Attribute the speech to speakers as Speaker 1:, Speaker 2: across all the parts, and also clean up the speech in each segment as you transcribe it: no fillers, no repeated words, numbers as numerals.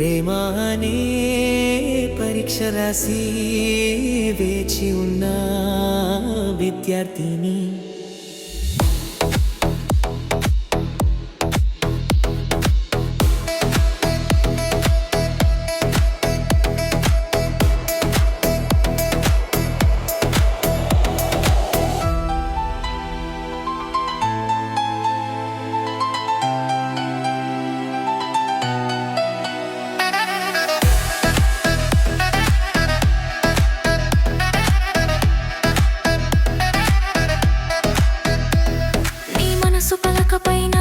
Speaker 1: ప్రేమ అనే పరీక్ష రాసి వేచి ఉన్న విద్యార్థిని.
Speaker 2: పలకపైన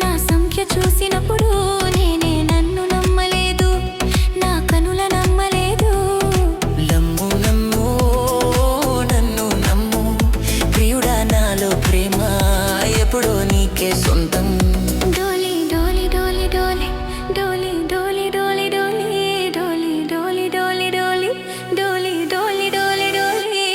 Speaker 2: నా సంఖ్య చూసినప్పుడు నేనే నన్ను నమ్మలేదు, నా కనుల నమ్మలేదు.
Speaker 1: నమ్ము నమ్ము నన్ను నమ్ము ప్రియుడా, నాలో ప్రేమ ఎప్పుడో నీకే సొంతం.
Speaker 2: డోలి డోలి డోలి డోలి డోలి డోలి డోలి డోలి డోలి డోలి డోలి డోలి డోలి డోలి డోలి డోలి.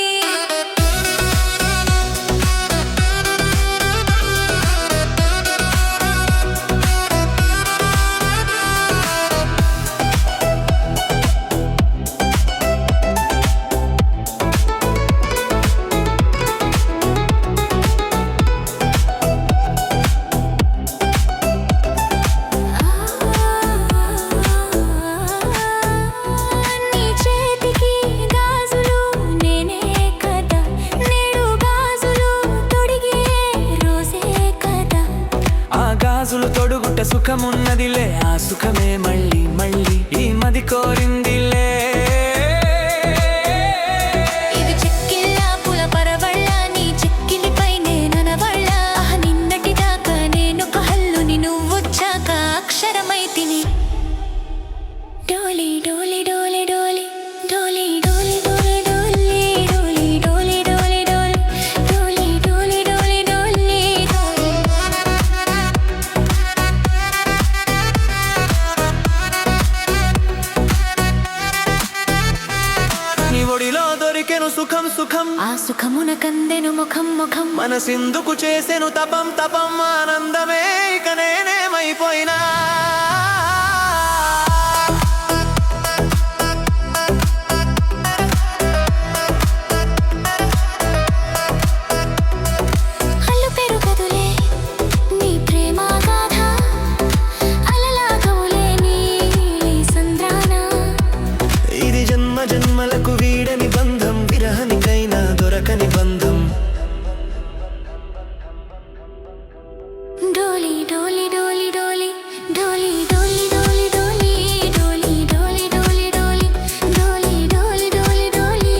Speaker 1: గాజులు తొడుగుట సుఖమున్నదిలే, ఆ సుఖమే మళ్ళీ మళ్ళీ ఈ మది కోరిందిలే.
Speaker 2: ఇది చెక్కిళ్ళ పుల పరవళ్ళ, నీ చెక్కిలిపై నేననవళ్ళ. నిన్నటి దాకా నేనొక హల్లుని, నువ్వొచ్చాక అక్షరమైతిని. డోలి డోలి డోలి డోలి డోలి డోలి డోలి డోలి డోలి డోలి డోలి డోలి డోలి డోలి డోలి.
Speaker 1: నీ ఒడిలో దొరికెను సుఖం సుఖం,
Speaker 2: ఆ సుఖమున కందెను ముఖం ముఖం.
Speaker 1: మనసిందుకు చేసెను తపం తపం, ఆనందమే ఇక నేనేమైపోయినా.
Speaker 2: హల్లు పెరుగదులే నీ ప్రేమ గాథ, అలలాగవులే నీ సంద్రాన.
Speaker 1: ఇది జన్మ జన్మలకు వీడని బంధం, విరహనికైనా దొరకని బంధం.
Speaker 2: డోలి డోలి డోలి డోలి డోలి డోలి డోలి డోలి డోలి డోలి డోలి డోలి డోలి డోలి డోలి.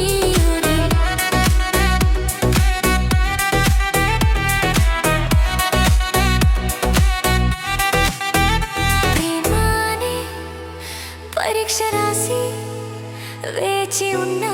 Speaker 2: ప్రేమాని పరీక్ష రాసి వేచి ఉన్న